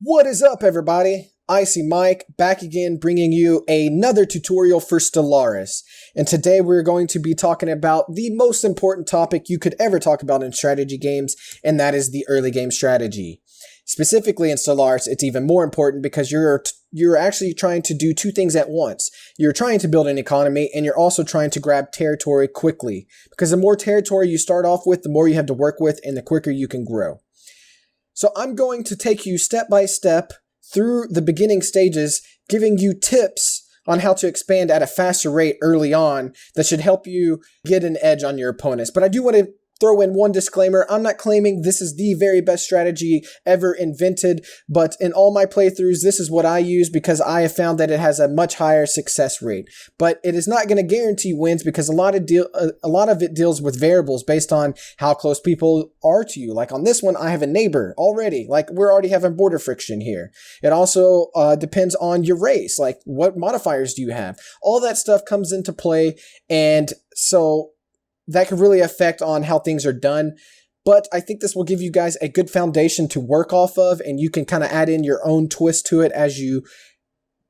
What is up, everybody? IcyyMike back again, bringing you another tutorial for Stellaris. And today we're going to be talking about the most important topic you could ever talk about in strategy games, and that is the early game strategy. Specifically in Stellaris, it's even more important because you're actually trying to do two things at once. You're trying to build an economy, and you're also trying to grab territory quickly. Because the more territory you start off with, the more you have to work with, and the quicker you can grow. So I'm going to take you step by step through the beginning stages, giving you tips on how to expand at a faster rate early on that should help you get an edge on your opponents. But I do want to throw in one disclaimer. I'm not claiming this is the very best strategy ever invented, but in all my playthroughs, this is what I use because I have found that it has a much higher success rate. But it is not going to guarantee wins because a lot of it deals with variables based on how close people are to you. Like on this one, I have a neighbor already. Like we're already having border friction here. It also depends on your race. Like what modifiers do you have? All that stuff comes into play, and so that could really affect on how things are done. But I think this will give you guys a good foundation to work off of, and you can kind of add in your own twist to it as you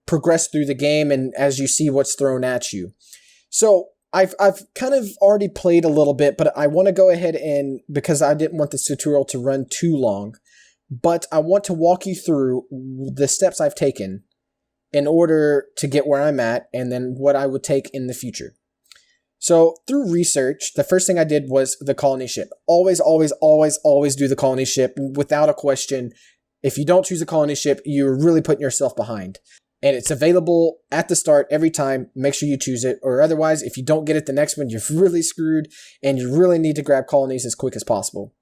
progress through the game and as you see what's thrown at you. So I've kind of already played a little bit, but I want to go ahead and, because I didn't want this tutorial to run too long, but I want to walk you through the steps I've taken in order to get where I'm at and then what I would take in the future. So through research, the first thing I did was the colony ship. Always, always, always, always do the colony ship without a question. If you don't choose a colony ship, you're really putting yourself behind. And it's available at the start every time. Make sure you choose it. Or otherwise, if you don't get it the next one, you're really screwed and you really need to grab colonies as quick as possible.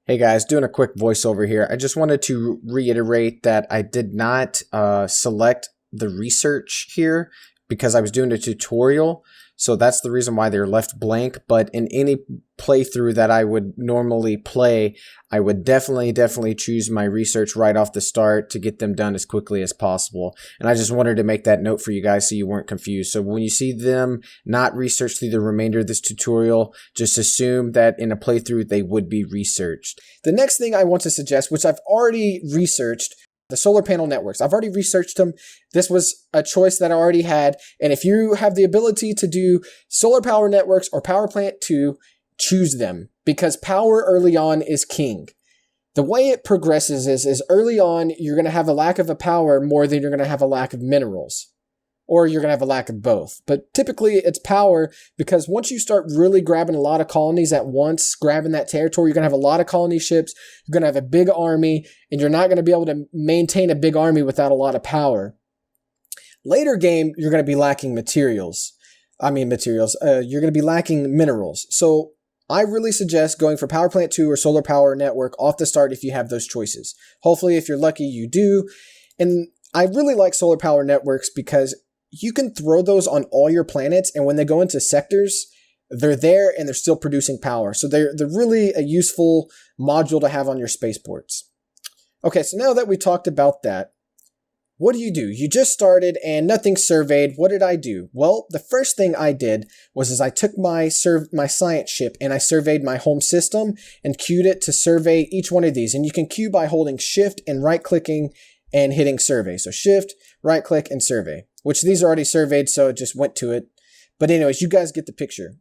Hey guys, doing a quick voiceover here. I just wanted to reiterate that I did not select the research here because I was doing a tutorial, so that's the reason why they're left blank. But in any playthrough that I would normally play, I would definitely choose my research right off the start to get them done as quickly as possible. And I just wanted to make that note for you guys so you weren't confused. So when you see them not researched through the remainder of this tutorial, just assume that in a playthrough they would be researched. The next thing I want to suggest, which I've already researched, the solar panel networks. I've already researched them. This was a choice that I already had. And if you have the ability to do solar power networks or power plant 2, choose them because power early on is king. The way it progresses is early on, you're going to have a lack of a power more than you're going to have a lack of minerals. Or you're going to have a lack of both. But typically it's power because once you start really grabbing a lot of colonies at once, grabbing that territory, you're going to have a lot of colony ships, you're going to have a big army, and you're not going to be able to maintain a big army without a lot of power. Later game, you're going to be lacking materials. You're going to be lacking minerals. So I really suggest going for Power Plant 2 or Solar Power Network off the start if you have those choices. Hopefully, if you're lucky, you do. And I really like Solar Power Networks because you can throw those on all your planets, and when they go into sectors, they're there and they're still producing power. So they're really a useful module to have on your spaceports. Okay, so now that we talked about that, what do? You just started and nothing's surveyed. What did I do? Well, the first thing I did was I took my science ship and I surveyed my home system and queued it to survey each one of these. And you can queue by holding shift and right-clicking and hitting survey. So shift, right-click, and survey. Which these are already surveyed, so it just went to it. But anyways, you guys get the picture.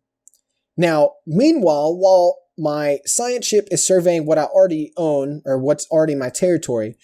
Now, meanwhile, while my science ship is surveying what I already own, or what's already my territory,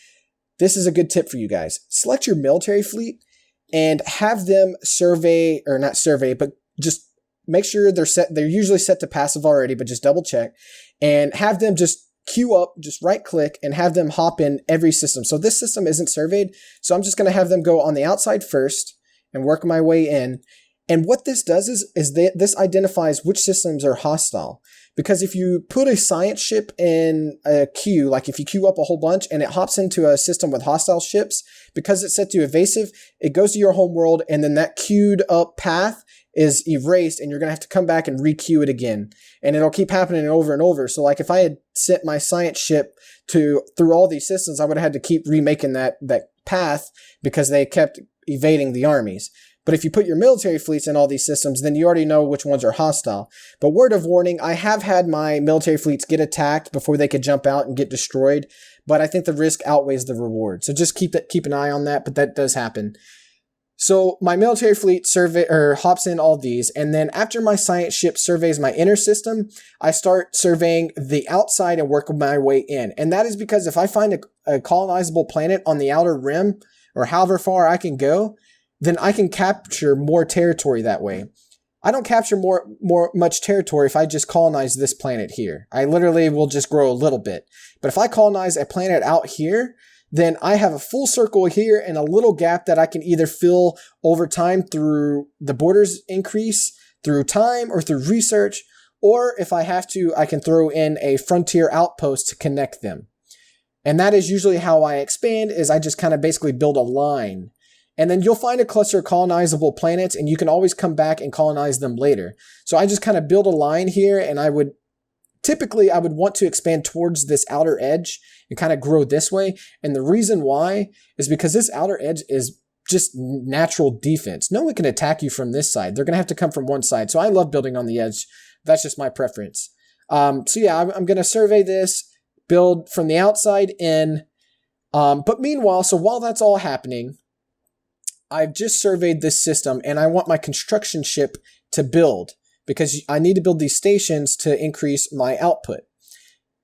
this is a good tip for you guys. Select your military fleet and have them survey, or not survey, but just make sure they're usually set to passive already, but just double check. And have them just queue up, just right click and have them hop in every system. So this system isn't surveyed. So I'm just going to have them go on the outside first and work my way in. And what this does is this identifies which systems are hostile. Because if you put a science ship in a queue, like if you queue up a whole bunch and it hops into a system with hostile ships, because it's set to evasive, it goes to your home world and then that queued up path is erased and you're going to have to come back and re-queue it again. And it'll keep happening over and over. So like if I had sent my science ship through all these systems, I would have had to keep remaking that path because they kept evading the armies. But if you put your military fleets in all these systems, then you already know which ones are hostile. But word of warning, I have had my military fleets get attacked before they could jump out and get destroyed but I think the risk outweighs the reward. So just keep an eye on that, but that does happen. So my military fleet hops in all these, and then after my science ship surveys my inner system, I start surveying the outside and work my way in. And that is because if I find a colonizable planet on the outer rim, or however far I can go, then I can capture more territory that way. I don't capture much territory if I just colonize this planet here. I literally will just grow a little bit. But if I colonize a planet out here, then I have a full circle here and a little gap that I can either fill over time through the borders increase, through time, or through research, or if I have to, I can throw in a frontier outpost to connect them. And that is usually how I expand, is I just kind of basically build a line. And then you'll find a cluster of colonizable planets, and you can always come back and colonize them later. So I just kind of build a line here, and I would want to expand towards this outer edge and kind of grow this way. And the reason why is because this outer edge is just natural defense. No one can attack you from this side. They're going to have to come from one side. So I love building on the edge. That's just my preference. So yeah, I'm going to survey this, build from the outside in. But meanwhile, so while that's all happening, I've just surveyed this system and I want my construction ship to build, because I need to build these stations to increase my output.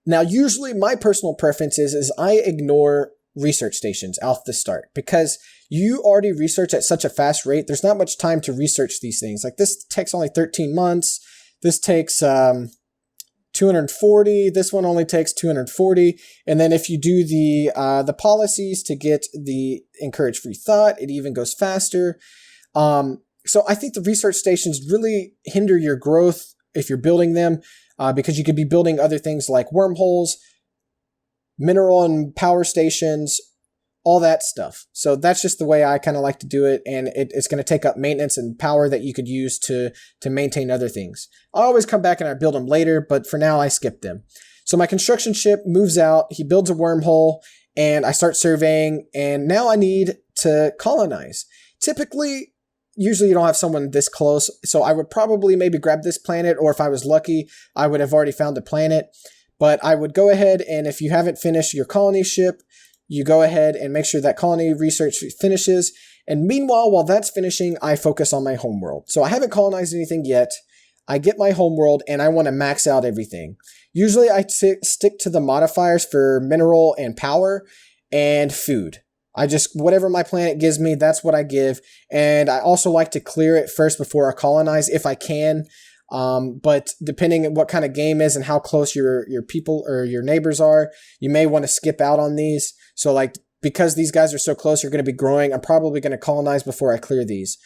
Now, usually my personal preference is I ignore research stations off the start, because you already research at such a fast rate. There's not much time to research these things. Like this takes only 13 months. This takes 240. This one only takes 240. And then if you do the policies to get the encourage free thought, it even goes faster. So I think the research stations really hinder your growth if you're building them, because you could be building other things like wormholes, mineral and power stations, all that stuff. So that's just the way I kind of like to do it. And it's going to take up maintenance and power that you could use to maintain other things. I always come back and I build them later, but for now I skip them. So my construction ship moves out. He builds a wormhole and I start surveying. And now I need to colonize. Usually you don't have someone this close. So I would probably maybe grab this planet, or if I was lucky, I would have already found a planet. But I would go ahead, and if you haven't finished your colony ship, you go ahead and make sure that colony research finishes. And meanwhile, while that's finishing, I focus on my homeworld. So I haven't colonized anything yet. I get my homeworld and I want to max out everything. Usually I stick to the modifiers for mineral and power and food. Whatever my planet gives me, that's what I give. And I also like to clear it first before I colonize if I can. But depending on what kind of game is and how close your people or your neighbors are, you may want to skip out on these. So like, because these guys are so close, you're going to be growing, I'm probably going to colonize before I clear these.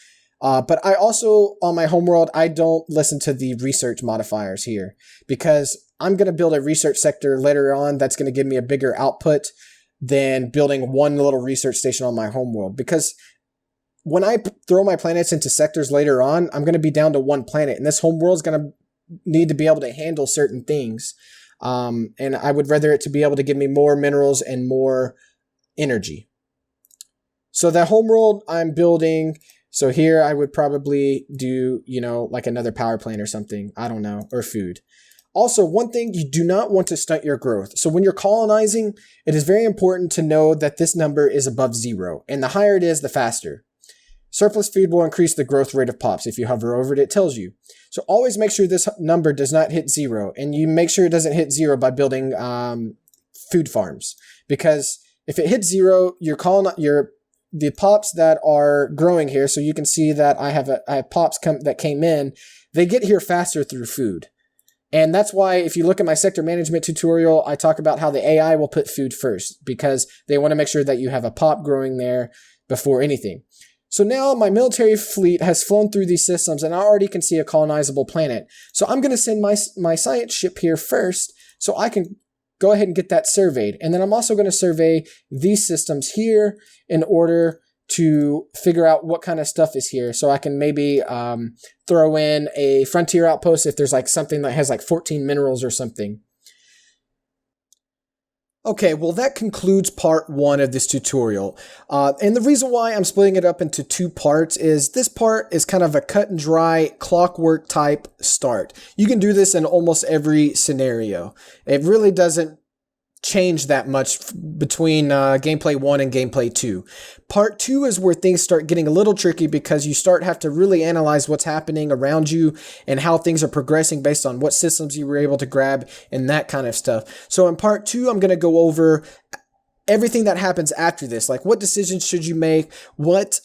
But I also, on my homeworld, I don't listen to the research modifiers here, because I'm going to build a research sector later on that's going to give me a bigger output than building one little research station on my homeworld. Because when I throw my planets into sectors later on, I'm going to be down to one planet, and this homeworld is going to need to be able to handle certain things. And I would rather it to be able to give me more minerals and more energy. So that homeworld I'm building, so here I would probably do, like another power plant or something, I don't know, or food. Also, one thing, you do not want to stunt your growth. So when you're colonizing, it is very important to know that this number is above 0. And the higher it is, the faster. Surplus food will increase the growth rate of pops. If you hover over it, it tells you. So always make sure this number does not hit 0. And you make sure it doesn't hit 0 by building food farms. Because if it hits 0, the pops that are growing here, so you can see that I have pops that came in, they get here faster through food. And that's why if you look at my sector management tutorial, I talk about how the AI will put food first, because they want to make sure that you have a pop growing there before anything. So now my military fleet has flown through these systems and I already can see a colonizable planet. So I'm going to send my science ship here first so I can go ahead and get that surveyed. And then I'm also going to survey these systems here in order to figure out what kind of stuff is here. So I can maybe throw in a frontier outpost if there's like something that has like 14 minerals or something. Okay, well that concludes part 1 of this tutorial. And the reason why I'm splitting it up into 2 parts is this part is kind of a cut and dry clockwork type start. You can do this in almost every scenario. It really doesn't change that much between gameplay 1 and gameplay 2. Part 2 is where things start getting a little tricky because you have to really analyze what's happening around you and how things are progressing based on what systems you were able to grab and that kind of stuff. So in part 2, I'm going to go over everything that happens after this, like what decisions should you make, what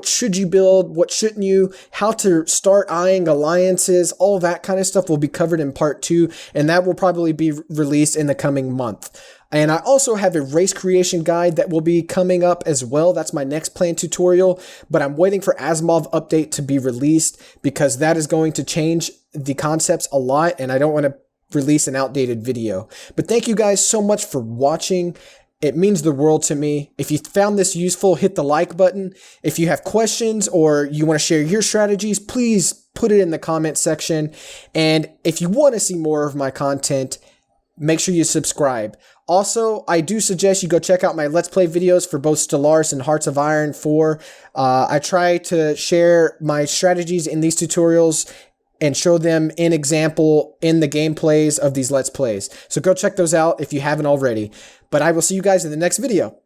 should you build, what shouldn't you, how to start eyeing alliances, all that kind of stuff will be covered in part 2, and that will probably be released in the coming month. And I also have a race creation guide that will be coming up as well. That's my next planned tutorial, but I'm waiting for Asimov update to be released because that is going to change the concepts a lot, and I don't want to release an outdated video. But thank you guys so much for watching. It means the world to me. If you found this useful, hit the like button. If you have questions or you want to share your strategies, please put it in the comment section. And if you want to see more of my content, make sure you subscribe. Also, I do suggest you go check out my Let's Play videos for both Stellaris and Hearts of Iron 4. I try to share my strategies in these tutorials and show them in example in the gameplays of these Let's Plays. So go check those out if you haven't already. But I will see you guys in the next video.